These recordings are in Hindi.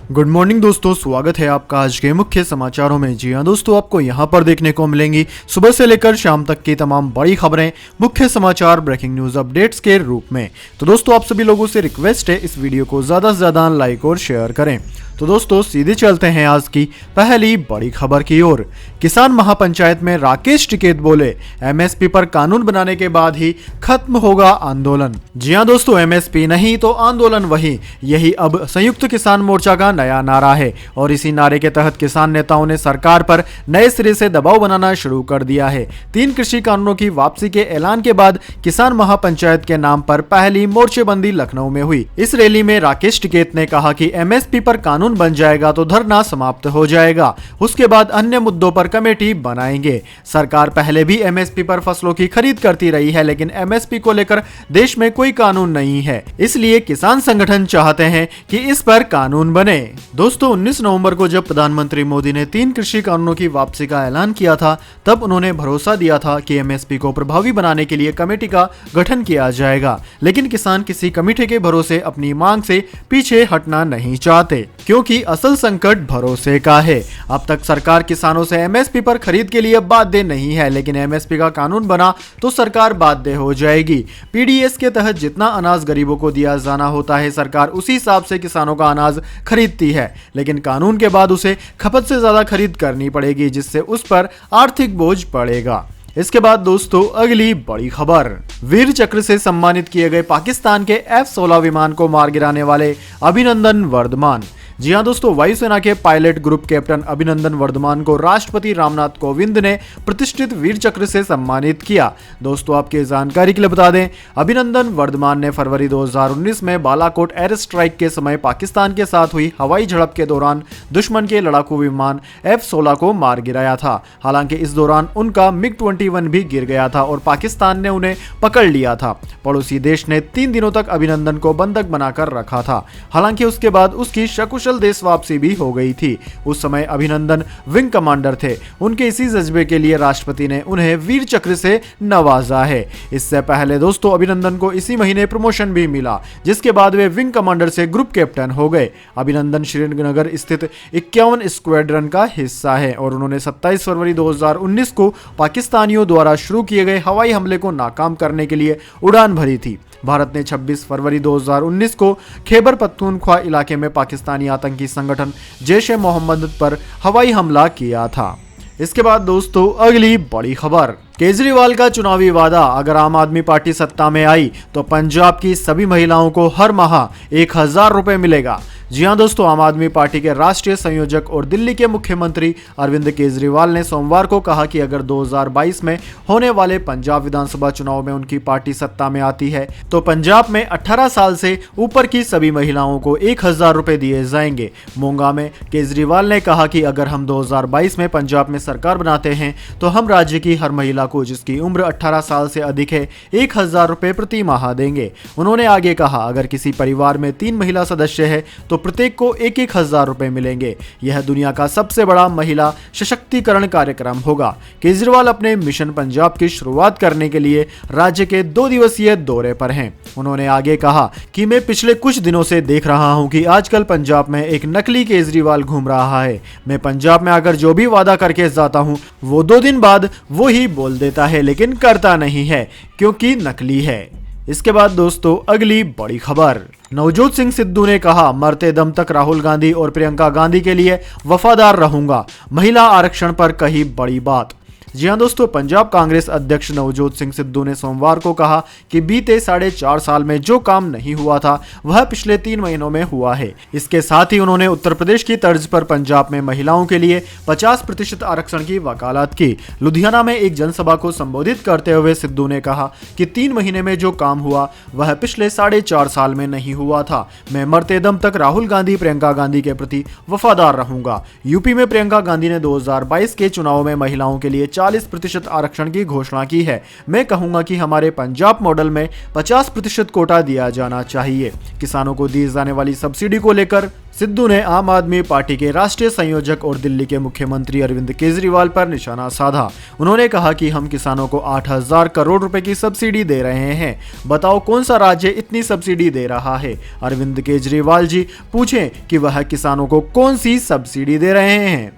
गुड मॉर्निंग दोस्तों, स्वागत है आपका आज के मुख्य समाचारों में। जी हां दोस्तों, आपको यहां पर देखने को मिलेंगी सुबह से लेकर शाम तक की तमाम बड़ी खबरें मुख्य समाचार ब्रेकिंग न्यूज अपडेट्स के रूप में। तो दोस्तों, आप सभी लोगों से रिक्वेस्ट है इस वीडियो को ज्यादा से ज्यादा लाइक और शेयर करें। तो दोस्तों, सीधे चलते हैं आज की पहली बड़ी खबर की ओर। किसान महापंचायत में राकेश टिकैत बोले, एमएसपी पर कानून बनाने के बाद ही खत्म होगा आंदोलन। जी हां दोस्तों, एमएसपी नहीं तो आंदोलन वही, यही अब संयुक्त किसान मोर्चा का नया नारा है और इसी नारे के तहत किसान नेताओं ने सरकार पर नए सिरे से दबाव बनाना शुरू कर दिया है। 3 कृषि कानूनों की वापसी के ऐलान के बाद किसान महापंचायत के नाम पर पहली मोर्चेबंदी लखनऊ में हुई। इस रैली में राकेश टिकैत ने कहा कि एमएसपी पर कानून बन जाएगा तो धरना समाप्त हो जाएगा, उसके बाद अन्य मुद्दों पर कमेटी बनाएंगे। सरकार पहले भी एमएसपी पर फसलों की खरीद करती रही है, लेकिन एमएसपी को लेकर देश में कोई कानून नहीं है, इसलिए किसान संगठन चाहते हैं कि इस पर कानून बने। दोस्तों, 19 नवंबर को जब प्रधानमंत्री मोदी ने 3 कृषि कानूनों की वापसी का ऐलान किया था, तब उन्होंने भरोसा दिया था कि एमएसपी को प्रभावी बनाने के लिए कमेटी का गठन किया जाएगा। लेकिन किसान किसी कमेटी के भरोसे अपनी मांग से पीछे हटना नहीं चाहते, क्योंकि असल संकट भरोसे का है। अब तक सरकार किसानों से एमएसपी पर खरीद के लिए बाध्य नहीं है, लेकिन एमएसपी का कानून बना तो सरकार बाध्य हो जाएगी। पीडीएस के तहत जितना अनाज गरीबों को दिया जाना होता है, सरकार उसी हिसाब से किसानों का अनाज खरीदती है, लेकिन कानून के बाद उसे खपत से ज्यादा खरीद करनी पड़ेगी, जिससे उस पर आर्थिक बोझ पड़ेगा। इसके बाद दोस्तों, अगली बड़ी खबर, वीर चक्र से सम्मानित किए गए पाकिस्तान के F-16 विमान को मार गिराने वाले अभिनंदन वर्धमान। जी हां दोस्तों, वायुसेना के pilot group captain Abhinandan Varthaman को राष्ट्रपति रामनाथ कोविंद ने प्रतिष्ठित वीर चक्र से सम्मानित किया। दोस्तों, आपके जानकारी के लिए बता दें, अभिनंदन वर्धमान ने फरवरी 2019 में बालाकोट एयर स्ट्राइक के समय पाकिस्तान के साथ हुई हवाई झड़प के दौरान दुश्मन के लड़ाकू विमान F-16 को मार गिराया था। हालांकि इस दौरान उनका MiG-21 भी गिर गया था और पाकिस्तान ने उन्हें पकड़ लिया था। पड़ोसी देश ने 3 दिनों तक अभिनंदन को बंधक बनाकर रखा था। हालांकि उसके बाद उसकी सकुशल देश वापसी भी हो गई थी। उस समय अभिनंदन विंग कमांडर थे। उनके इसी जज्बे के लिए राष्ट्रपति ने उन्हें वीर चक्र से नवाजा है। इससे पहले दोस्तों, अभिनंदन को इसी महीने प्रमोशन भी मिला, जिसके बाद वे विंग कमांडर से ग्रुप कैप्टन हो गए। अभिनंदन श्रीनगर स्थित 51 स्क्वाड्रन का हिस्सा है और उन्होंने 27 फरवरी 2019 को पाकिस्तानियों द्वारा शुरू किए गए हवाई हमले को नाकाम करने के लिए उड़ान भरी थी। भारत ने 26 फरवरी 2019 को खैबर पख्तूनख्वा इलाके में पाकिस्तानी आतंकी संगठन जैश-ए-मोहम्मद पर हवाई हमला किया था। इसके बाद दोस्तों, अगली बड़ी खबर, केजरीवाल का चुनावी वादा, अगर आम आदमी पार्टी सत्ता में आई तो पंजाब की सभी महिलाओं को हर माह 1000 रुपए मिलेगा। जी हां दोस्तों, आम आदमी पार्टी के राष्ट्रीय संयोजक और दिल्ली के मुख्यमंत्री अरविंद केजरीवाल ने सोमवार को कहा कि अगर 2022 में होने वाले पंजाब विधानसभा चुनाव में उनकी पार्टी सत्ता में आती है तो पंजाब में 18 साल से ऊपर की सभी महिलाओं को 1000 रुपए दिए जाएंगे। मोगा में केजरीवाल ने कहा कि अगर हम 2022 में पंजाब में सरकार बनाते हैं तो हम राज्य की हर महिला को जिसकी उम्र 18 साल से अधिक है 1000 रुपए प्रति माह देंगे। उन्होंने आगे कहा, अगर किसी परिवार में 3 महिला सदस्य है तो प्रत्येक को 1000 रुपए मिलेंगे। यह दुनिया का सबसे बड़ा महिला सशक्तिकरण कार्यक्रम होगा। केजरीवाल अपने मिशन पंजाब की शुरुआत करने के लिए राज्य के 2 दिवसीय दौरे पर हैं। उन्होंने आगे कहा कि मैं पिछले कुछ दिनों से देख रहा हूं कि आजकल पंजाब में एक नकली केजरीवाल घूम रहा है। मैं पंजाब में आकर जो भी वादा करके जाता हूं वो 2 दिन बाद वो ही बोल देता है, लेकिन करता नहीं है क्योंकि नकली है। इसके बाद दोस्तों, अगली बड़ी खबर, नवजोत सिंह सिद्धू ने कहा, मरते दम तक राहुल गांधी और प्रियंका गांधी के लिए वफादार रहूंगा। महिला आरक्षण पर कही बड़ी बात। जी हां दोस्तों, पंजाब कांग्रेस अध्यक्ष नवजोत सिंह सिद्धू ने सोमवार को कहा कि बीते 4.5 साल में जो काम नहीं हुआ था वह पिछले 3 महीनों में हुआ है। इसके साथ ही उन्होंने उत्तर प्रदेश की तर्ज पर पंजाब में महिलाओं के लिए 50% आरक्षण की वकालत की। लुधियाना में एक जनसभा को संबोधित करते हुए सिद्धू ने कहा कि 3 महीने में जो काम हुआ वह पिछले 4.5 साल में नहीं हुआ था। मैं मरते दम तक राहुल गांधी प्रियंका गांधी के प्रति वफादार रहूंगा। यूपी में प्रियंका गांधी ने 2022 के चुनाव में महिलाओं के लिए 4 45% आरक्षण की घोषणा की है। मैं कहूंगा कि हमारे पंजाब मॉडल में 50% कोटा दिया जाना चाहिए। किसानों को दी जाने वाली सब्सिडी को लेकर सिद्धू ने आम आदमी पार्टी के राष्ट्रीय संयोजक और दिल्ली के मुख्यमंत्री अरविंद केजरीवाल पर निशाना साधा। उन्होंने कहा कि हम किसानों को 8,000 करोड़ रुपए की सब्सिडी दे रहे हैं, बताओ कौन सा राज्य इतनी सब्सिडी दे रहा है। अरविंद केजरीवाल जी पूछें कि वह किसानों को कौन सी सब्सिडी दे रहे हैं।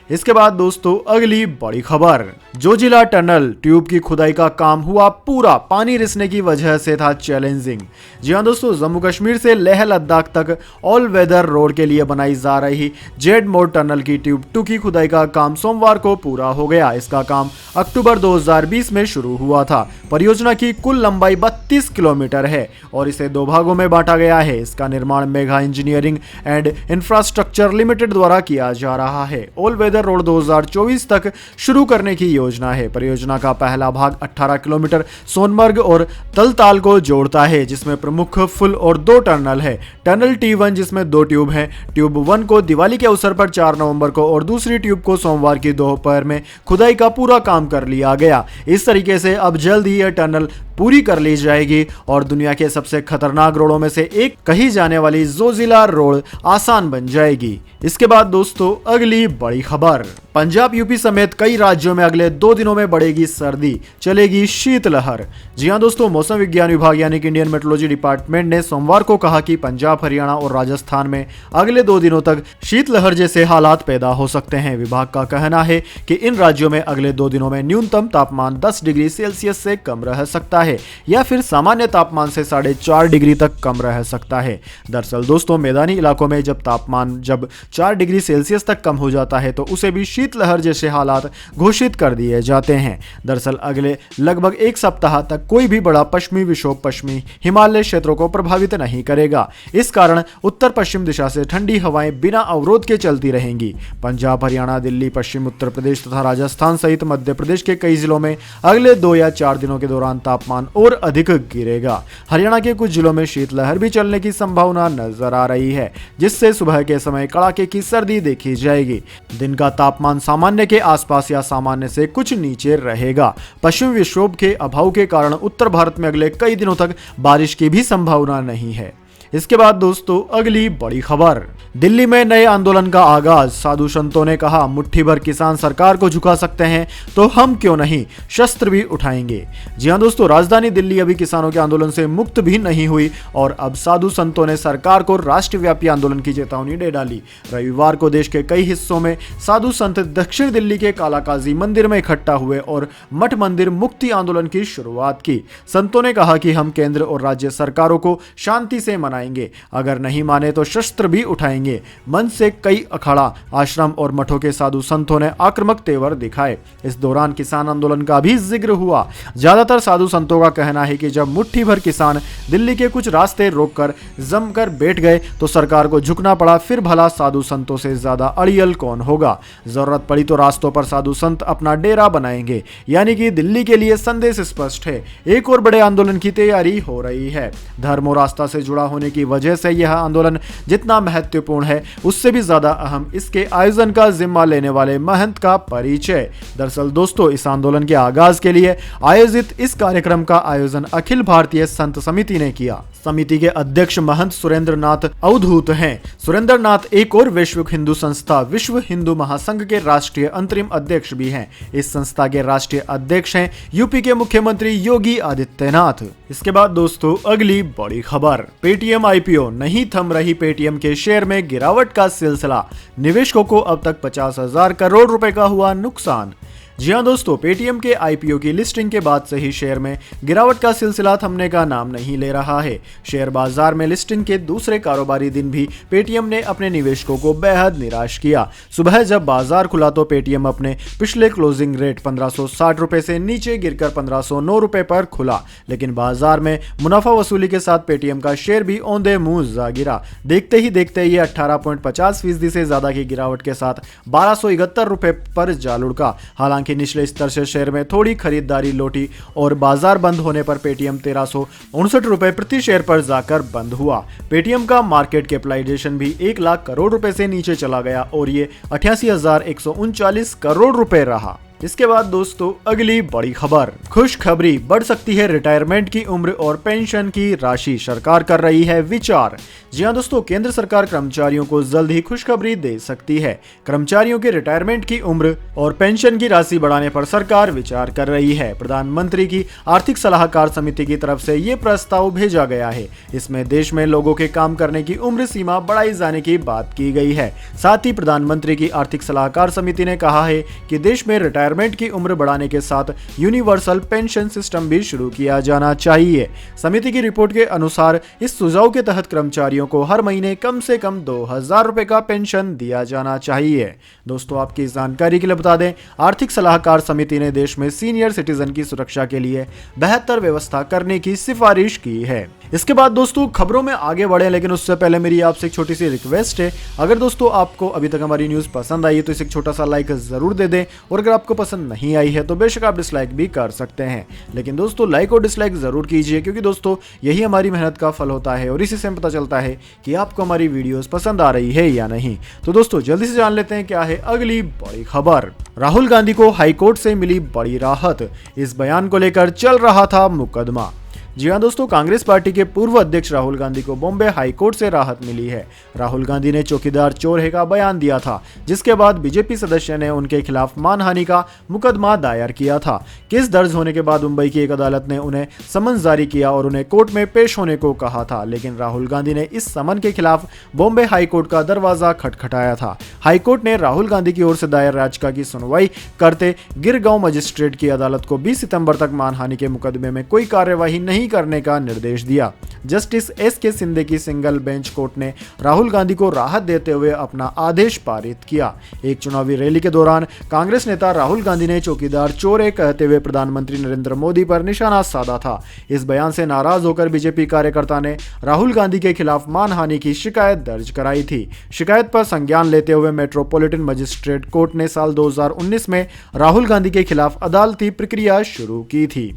इसके बाद दोस्तों अगली बड़ी खबर, जोजिला टनल ट्यूब की खुदाई का काम हुआ पूरा, पानी रिसने की वजह से था चैलेंजिंग। जी हां दोस्तों, जम्मू कश्मीर से लेह लद्दाख तक ऑल वेदर रोड के लिए बनाई जा रही जेड मोड टनल की ट्यूब 2 की खुदाई का काम सोमवार को पूरा हो गया। इसका काम अक्टूबर 2020 में शुरू हुआ था। परियोजना की कुल लंबाई 32 किलोमीटर है और इसे 2 भागों में बांटा गया है। इसका निर्माण Megha engineering and infrastructure limited द्वारा किया जा रहा है। ऑल वेदर रोड 2024 तक शुरू करने की योजना है। परियोजना का पहला भाग 18 किलोमीटर सोनमर्ग और तलताल को जोड़ता है, जिसमें प्रमुख फुल और 2 टनल है। टनल T1 जिसमें 2 ट्यूब हैं। ट्यूब 1 को दिवाली के अवसर पर 4 नवंबर को और दूसरी ट्यूब को सोमवार की दोपहर में खुदाई का पूरा काम कर लिया गया। इस तरीके से अब जल्द ही यह टनल पूरी कर ली जाएगी और दुनिया के सबसे खतरनाक रोडों में से एक कही जाने वाली जोजिला रोड आसान बन जाएगी। इसके बाद दोस्तों अगली बड़ी खबर, पंजाब यूपी समेत कई राज्यों में अगले 2 दिनों में बढ़ेगी सर्दी, चलेगी शीतलहर। जी हां दोस्तों, मौसम विज्ञान विभाग यानी कि इंडियन मेट्रोलॉजी डिपार्टमेंट ने सोमवार को कहा कि पंजाब, हरियाणा और राजस्थान में अगले 2 दिनों तक शीतलहर जैसे हालात पैदा हो सकते हैं। विभाग का कहना है कि इन राज्यों में अगले 2 दिनों में न्यूनतम तापमान 10 डिग्री सेल्सियस से कम रह सकता है या फिर सामान्य तापमान से 4.5 डिग्री तक कम रह सकता है। दरअसल दोस्तों, मैदानी इलाकों में जब तापमान 4 डिग्री सेल्सियस तक कम हो जाता है तो उसे भी शीतलहर जैसे हालात घोषित कर दिए जाते हैं। दरअसल अगले लगभग 1 सप्ताह तक कोई भी बड़ा पश्चिमी विक्षोभ पश्चिमी हिमालय क्षेत्रों को प्रभावित नहीं करेगा। इस कारण उत्तर पश्चिम दिशा से ठंडी हवाएं बिना अवरोध के चलती रहेंगी। पंजाब, हरियाणा, दिल्ली, पश्चिम उत्तर प्रदेश तथा राजस्थान सहित मध्य प्रदेश के कई जिलों में अगले 2 या 4 दिनों के दौरान तापमान और अधिक गिरेगा। हरियाणा के कुछ जिलों में शीतलहर भी चलने की संभावना नजर आ रही है, जिससे सुबह के समय कड़ाके की सर्दी देखी जाएगी। दिन का तापमान सामान्य के आसपास या सामान्य से कुछ नीचे रहेगा। पश्चिमी विक्षोभ के अभाव के कारण उत्तर भारत में अगले कई दिनों तक बारिश की भी संभावना नहीं है। इसके बाद दोस्तों अगली बड़ी खबर, दिल्ली में नए आंदोलन का आगाज। साधु संतों ने कहा मुट्ठी भर किसान सरकार को झुका सकते हैं तो हम क्यों नहीं, शस्त्र भी उठाएंगे। जी हां दोस्तों, राजधानी दिल्ली अभी किसानों के आंदोलन से मुक्त भी नहीं हुई और अब साधु संतों ने सरकार को राष्ट्रव्यापी आंदोलन की चेतावनी दे डाली। रविवार को देश के कई हिस्सों में साधु संत दक्षिण दिल्ली के कालाकाजी मंदिर में इकट्ठा हुए और मठ मंदिर मुक्ति आंदोलन की शुरुआत की। संतों ने कहा कि हम केंद्र और राज्य सरकारों को शांति से मनाएंगे, अगर नहीं माने तो शस्त्र भी उठाएंगे। मंच से कई अखाड़ा, आश्रम और मठों के साधु संतों ने आक्रामक तेवर दिखाए। इस दौरान किसान आंदोलन का भी जिक्र हुआ। ज्यादातर साधु संतों का कहना है कि जब मुट्ठी भर किसान दिल्ली के कुछ रास्ते रोककर जमकर बैठ गए तो सरकार को झुकना पड़ा, फिर भला साधु संतों से ज्यादा अड़ियल कौन होगा। जरूरत पड़ी तो रास्तों पर साधु संत अपना डेरा बनाएंगे। यानी कि दिल्ली के लिए संदेश स्पष्ट है, एक और बड़े आंदोलन की तैयारी हो रही है। धर्म और आस्था से जुड़ा होने की वजह से यह आंदोलन जितना महत्वपूर्ण है उससे भी ज्यादा अहम इसके आयोजन का जिम्मा लेने वाले महंत का परिचय। दरअसल दोस्तों, इस आंदोलन के आगाज के लिए आयोजित इस कार्यक्रम का आयोजन अखिल भारतीय संत समिति ने किया। समिति के अध्यक्ष महंत सुरेंद्र नाथ अवधूत हैं। सुरेंद्र नाथ एक और वैश्विक हिंदू संस्था विश्व हिंदू महासंघ के राष्ट्रीय अंतरिम अध्यक्ष भी हैं। इस संस्था के राष्ट्रीय अध्यक्ष हैं यूपी के मुख्यमंत्री योगी आदित्यनाथ। इसके बाद दोस्तों अगली बड़ी खबर, पेटीएम आईपीओ, नहीं थम रही पेटीएम के शेयर में गिरावट का सिलसिला। निवेशकों को अब तक 50,000 करोड़ रुपए का हुआ नुकसान। जी हां दोस्तों, पेटीएम के आईपीओ की लिस्टिंग के बाद से ही शेयर में गिरावट का सिलसिला थमने का नाम नहीं ले रहा है। शेयर बाजार में लिस्टिंग के दूसरे कारोबारी दिन भी पेटीएम ने अपने निवेशकों को बेहद निराश किया। सुबह जब बाजार खुला तो पेटीएम अपने पिछले क्लोजिंग रेट 1560 रुपए से नीचे गिरकर 1509 रुपए पर खुला, लेकिन बाजार में मुनाफा वसूली के साथ पेटीएम का शेयर भी औंधे मुंह जा गिरा। देखते ही देखते ये 18.50% से ज्यादा की गिरावट के साथ 1271 रुपए पर जा लुढ़का। हालांकि निचले स्तर से शेयर में थोड़ी खरीदारी लौटी और बाजार बंद होने पर पेटीएम 1359 रुपए प्रति शेयर पर जाकर बंद हुआ। पेटीएम का मार्केट कैपिटलाइजेशन भी 1 लाख करोड़ रुपए से नीचे चला गया और ये 88,139 करोड़ रुपए रहा। इसके बाद दोस्तों अगली बड़ी खबर, खुशखबरी, बढ़ सकती है रिटायरमेंट की उम्र और पेंशन की राशि, सरकार कर रही है विचार। जी हां दोस्तों, केंद्र सरकार कर्मचारियों को जल्द ही खुशखबरी दे सकती है। कर्मचारियों के रिटायरमेंट की उम्र और पेंशन की राशि बढ़ाने पर सरकार विचार कर रही है। प्रधानमंत्री की आर्थिक सलाहकार समिति की तरफ से ये प्रस्ताव भेजा गया है। इसमें देश में लोगों के काम करने की उम्र सीमा बढ़ाई जाने की बात की गई है। साथ ही प्रधानमंत्री की आर्थिक सलाहकार समिति ने कहा है कि देश में रिटायरमेंट की उम्र बढ़ाने के साथ यूनिवर्सल पेंशन सिस्टम भी शुरू किया जाना चाहिए। समिति की रिपोर्ट के अनुसार इस सुझाव के तहत कर्मचारियों को हर महीने कम से कम 2,000 रुपए का पेंशन दिया जाना चाहिए। दोस्तों आपकी जानकारी के लिए बता दें, आर्थिक सलाहकार समिति ने देश में सीनियर सिटीजन की सुरक्षा के लिए बेहतर व्यवस्था करने की सिफारिश की है। इसके बाद दोस्तों खबरों में आगे बढ़े, लेकिन उससे पहले मेरी आपसे एक छोटी सी रिक्वेस्ट है। अगर दोस्तों आपको अभी तक हमारी न्यूज पसंद आई है तो इसे एक छोटा सा लाइक जरूर दे दें, और अगर आपको पसंद नहीं आई है तो बेशक आप डिसलाइक भी कर सकते हैं। लेकिन दोस्तों लाइक और डिसलाइक जरूर कीजिए, क्योंकि दोस्तों यही हमारी मेहनत का फल होता है और इसी से पता चलता है कि आपको हमारी वीडियोस पसंद आ रही है या नहीं। तो दोस्तों जल्दी से जान लेते हैं क्या है अगली बड़ी खबर। राहुल गांधी को हाईकोर्ट से मिली बड़ी राहत, इस बयान को लेकर चल रहा था मुकदमा। जी हां दोस्तों, कांग्रेस पार्टी के पूर्व अध्यक्ष राहुल गांधी को बॉम्बे हाईकोर्ट से राहत मिली है। राहुल गांधी ने चौकीदार चोर है का बयान दिया था, जिसके बाद बीजेपी सदस्य ने उनके खिलाफ मानहानि का मुकदमा दायर किया था। केस दर्ज होने के बाद मुंबई की एक अदालत ने उन्हें समन जारी किया और उन्हें कोर्ट में पेश होने को कहा था, लेकिन राहुल गांधी ने इस समन के खिलाफ बॉम्बे हाईकोर्ट का दरवाजा खटखटाया था। हाईकोर्ट ने राहुल गांधी की ओर से दायर याचिका की सुनवाई करते गिरगांव मजिस्ट्रेट की अदालत को 20 सितंबर तक मानहानि के मुकदमे में कोई कार्यवाही नहीं करने का निर्देश दिया। Justice SK. शिंदे की सिंगल बेंच कोर्ट ने राहुल गांधी को राहत देते हुए अपना आदेश पारित किया। एक चुनावी रैली के दौरान कांग्रेस नेता राहुल गांधी ने चौकीदार चोर कहते हुए प्रधानमंत्री नरेंद्र मोदी पर निशाना साधा था। इस बयान से नाराज होकर बीजेपी कार्यकर्ता ने राहुल गांधी के खिलाफ मानहानि की शिकायत दर्ज कराई थी। शिकायत पर संज्ञान लेते हुए मेट्रोपॉलिटन मजिस्ट्रेट कोर्ट ने साल 2019 में राहुल गांधी के खिलाफ अदालती प्रक्रिया शुरू की थी।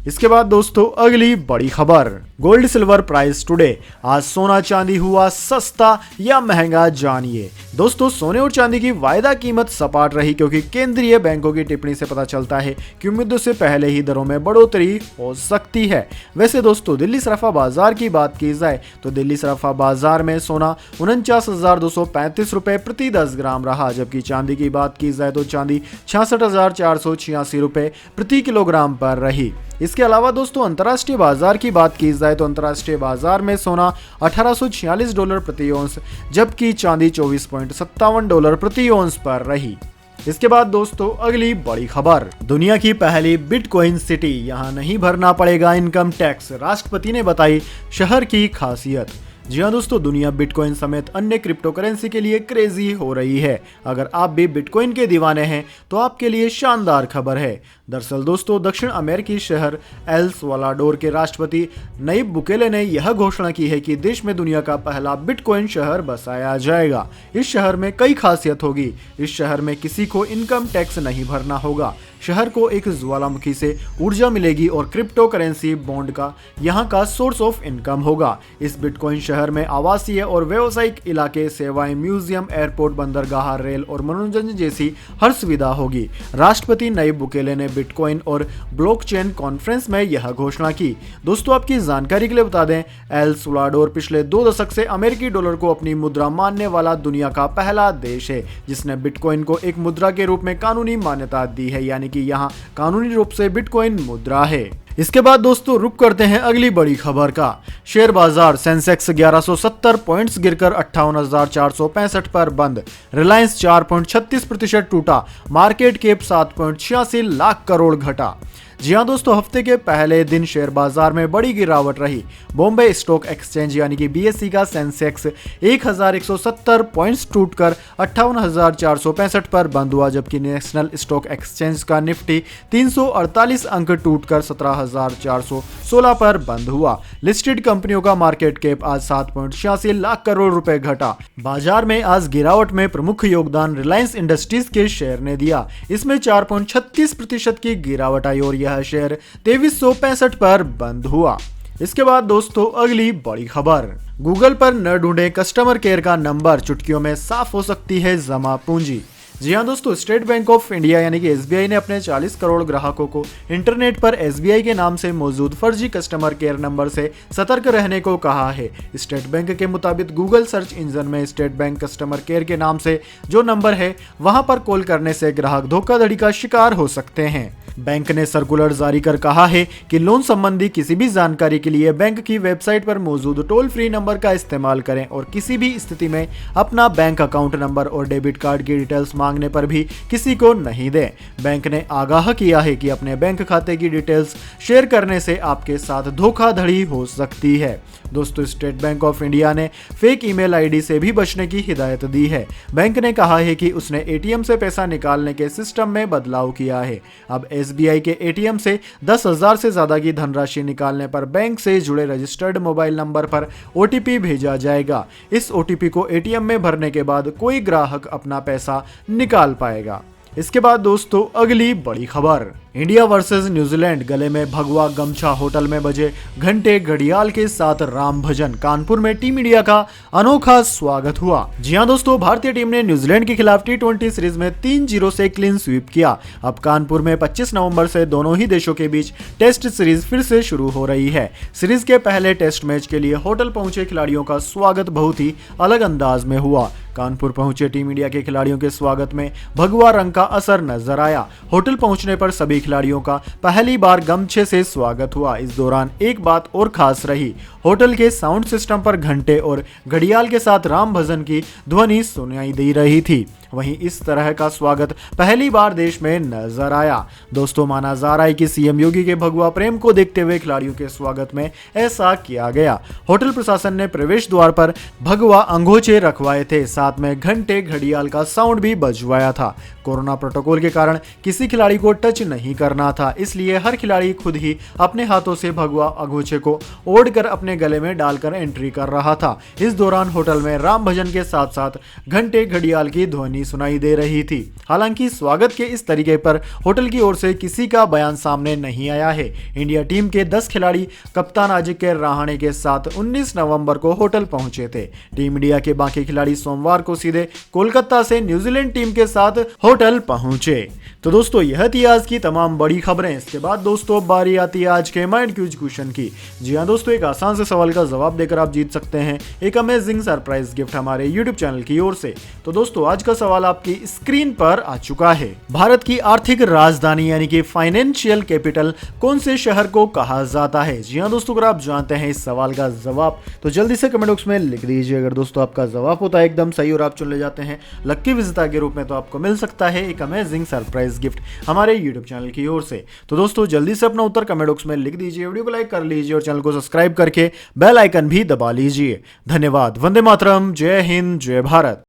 इसके बाद दोस्तों अगली बड़ी खबर, गोल्ड सिल्वर प्राइस टुडे, आज सोना चांदी हुआ सस्ता या महंगा, जानिए। दोस्तों सोने और चांदी की वायदा कीमत सपाट रही, क्योंकि केंद्रीय बैंकों की टिप्पणी से पता चलता है कि उम्मीदों से पहले ही दरों में बढ़ोतरी हो सकती है। वैसे दोस्तों दिल्ली सराफा बाजार की बात की जाए तो दिल्ली सराफा बाजार में सोना 49,235 रुपए प्रति 10 ग्राम रहा, जबकि चांदी की बात की जाए तो चांदी 66,486 रुपए प्रति किलोग्राम पर रही। इसके अलावा दोस्तों अंतर्राष्ट्रीय बाजार की बात की जाए तो अंतर्राष्ट्रीय बाजार में सोना $1846 प्रति औंस, जबकि चांदी $24.57 प्रति औंस पर रही। इसके बाद दोस्तों अगली बड़ी खबर, दुनिया की पहली बिटकॉइन सिटी, यहां नहीं भरना पड़ेगा इनकम टैक्स, राष्ट्रपति ने बताई शहर की खासियत। जी हाँ दोस्तों, दुनिया बिटकॉइन समेत अन्य क्रिप्टो करेंसी के लिए क्रेजी हो रही है। अगर आप भी बिटकॉइन के दीवाने हैं तो आपके लिए शानदार खबर है। दरअसल दोस्तों दक्षिण अमेरिकी शहर एल साल्वाडोर के राष्ट्रपति नयीब बुकेले ने यह घोषणा की है कि देश में दुनिया का पहला बिटकॉइन शहर बसाया जाएगा। इस शहर में कई खासियत होगी। इस शहर में किसी को इनकम टैक्स नहीं भरना होगा। शहर को एक ज्वालामुखी से ऊर्जा मिलेगी और क्रिप्टो करेंसी बॉन्ड का यहाँ का सोर्स ऑफ इनकम होगा। इस बिटकॉइन शहर में आवासीय और व्यावसायिक इलाके, सेवाएं, म्यूजियम, एयरपोर्ट, बंदरगाह, रेल और मनोरंजन जैसी हर सुविधा होगी। राष्ट्रपति नयीब बुकेले ने बिटकॉइन और ब्लॉकचेन कॉन्फ्रेंस में यह घोषणा की। दोस्तों आपकी जानकारी के लिए बता दें, एल साल्वाडोर पिछले 2 दशक से अमेरिकी डॉलर को अपनी मुद्रा मानने वाला दुनिया का पहला देश है, जिसने बिटकॉइन को एक मुद्रा के रूप में कानूनी मान्यता दी है, यानी कि यहाँ कानूनी रूप से बिटकॉइन मुद्रा है। इसके बाद दोस्तों रुक करते हैं अगली बड़ी खबर का। शेयर बाजार, सेंसेक्स 1170 पॉइंट्स गिरकर 58,465 पर बंद। रिलायंस 4.36% टूटा। मार्केट कैप 7.86 लाख करोड़ घटा। जी हाँ दोस्तों, हफ्ते के पहले दिन शेयर बाजार में बड़ी गिरावट रही। बॉम्बे स्टॉक एक्सचेंज यानी कि बीएसई का सेंसेक्स 1170 पॉइंट्स टूटकर 58,465 पर बंद हुआ, जबकि नेशनल स्टॉक एक्सचेंज का निफ्टी 348 अंक टूटकर 17,416 पर बंद हुआ। लिस्टेड कंपनियों का मार्केट कैप आज 7.86 लाख करोड़ रुपए घटा। बाजार में आज गिरावट में प्रमुख योगदान रिलायंस इंडस्ट्रीज के शेयर ने दिया। इसमें 4.36% की गिरावट आई और यह शेयर 2365 पर बंद हुआ। इसके बाद दोस्तों अगली बड़ी खबर, गूगल पर न ढूंढे कस्टमर केयर का नंबर, चुटकियों में साफ हो सकती है जमा पूंजी। जी हाँ दोस्तों, स्टेट बैंक ऑफ इंडिया यानी कि एसबीआई ने अपने 40 करोड़ ग्राहकों को इंटरनेट पर एसबीआई के नाम से मौजूद फर्जी कस्टमर केयर नंबर से सतर्क रहने को कहा है। स्टेट बैंक के मुताबिक गूगल सर्च इंजन में स्टेट बैंक कस्टमर केयर के नाम से जो नंबर है वहां पर कॉल करने से ग्राहक धोखाधड़ी का शिकार हो सकते हैं। बैंक ने सर्कुलर जारी कर कहा है कि लोन संबंधी किसी भी जानकारी के लिए बैंक की वेबसाइट पर मौजूद टोल फ्री नंबर का इस्तेमाल करें और किसी भी स्थिति में अपना बैंक अकाउंट नंबर और डेबिट कार्ड की डिटेल्स मांगने पर भी किसी को नहीं दें। बैंक ने आगाह किया है कि अपने बैंक खाते की डिटेल्स शेयर करने से आपके साथ धोखाधड़ी हो सकती है। दोस्तों, स्टेट बैंक ऑफ इंडिया ने फेक ईमेल आईडी से भी बचने की हिदायत दी है। बैंक ने कहा है कि उसने एटीएम से पैसा निकालने के सिस्टम में बदलाव किया है। अब एसबीआई के एटीएम से 10,000 से ज्यादा की धनराशि निकालने पर बैंक से जुड़े रजिस्टर्ड मोबाइल नंबर पर ओटीपी भेजा जाएगा। इस ओटीपी को एटीएम में भरने के बाद कोई ग्राहक अपना पैसा निकाल पाएगा। इसके बाद दोस्तों, अगली बड़ी खबर, इंडिया वर्सेस न्यूजीलैंड, गले में भगवा गमछा, होटल में बजे घंटे घड़ियाल के साथ राम भजन। कानपुर में टीम इंडिया का अनोखा स्वागत हुआ। जी हां दोस्तों, भारतीय टीम ने न्यूजीलैंड के खिलाफ टी20 सीरीज में 3-0 से क्लीन स्वीप किया। अब कानपुर में 25 नवंबर से दोनों ही देशों के बीच टेस्ट सीरीज फिर से शुरू हो रही है। सीरीज के पहले टेस्ट मैच के लिए होटल पहुंचे खिलाड़ियों का स्वागत बहुत ही अलग अंदाज में हुआ। कानपुर पहुंचे टीम इंडिया के खिलाड़ियों के स्वागत में भगवा रंग का असर नजर आया। होटल पहुंचने पर सभी खिलाड़ियों का पहली बार गमछे से स्वागत हुआ। इस दौरान एक बात और खास रही, होटल के साउंड सिस्टम पर घंटे और घड़ियाल के साथ राम भजन की ध्वनि सुनाई दे रही थी। वहीं इस तरह का स्वागत पहली बार देश में नजर आया। दोस्तों, माना जा रहा है कि सीएम योगी के भगवा प्रेम को देखते हुए खिलाड़ियों के स्वागत में ऐसा किया गया। होटल प्रशासन ने प्रवेश द्वार पर भगवा अंगोछे रखवाए थे, साथ में घंटे घड़ियाल का साउंड भी बजवाया था। कोरोना प्रोटोकॉल के कारण किसी खिलाड़ी को टच नहीं करना था, इसलिए हर खिलाड़ी खुद ही अपने हाथों से भगवा अंगोछे को ओढ़कर अपने गले में डालकर एंट्री कर रहा था। इस दौरान होटल में राम भजन के साथ साथ घंटे घड़ियाल की ध्वनि सुनाई दे रही थी। हालांकि स्वागत के इस तरीके पर होटल की ओर से किसी का बयान सामने नहीं आया है। इंडिया टीम के 10 खिलाड़ी कप्तान अजिंक्य रहाणे के साथ 19 नवंबर को होटल पहुंचे थे। टीम इंडिया के बाकी खिलाड़ी सोमवार को सीधे कोलकाता से न्यूजीलैंड टीम के साथ होटल पहुंचे। तो दोस्तों, यह थी आज की तमाम बड़ी खबरें। इसके बाद दोस्तों, बारी आती है आज के माइंड क्यूज क्वेश्चन की। जी हां दोस्तों, एक आसान से सवाल का जवाब देकर आप जीत सकते हैं एक अमेजिंग सरप्राइज गिफ्ट हमारे यूट्यूब चैनल की ओर से। तो दोस्तों, आज का सवाल आपकी स्क्रीन पर आ चुका है। भारत की आर्थिक राजधानी यानी कि फाइनेंशियल कैपिटल कौन से शहर को कहा जाता है? जी हां दोस्तों, अगर आप जानते हैं इस सवाल का जवाब तो जल्दी से कमेंट बॉक्स में लिख दीजिए। अगर दोस्तों आपका जवाब होता है एकदम सही और आप चुन ले जाते हैं लक्की विजेता के रूप में, तो आपको मिल सकता है एक अमेजिंग सरप्राइज गिफ्ट हमारे यूट्यूब चैनल की ओर से। तो दोस्तों, जल्दी से अपना उत्तर कमेंट बॉक्स में लिख दीजिए, वीडियो को लाइक कर लीजिए और चैनल को सब्सक्राइब करके बेल आइकन भी दबा लीजिए। धन्यवाद। वंदे मातरम। जय हिंद, जय भारत।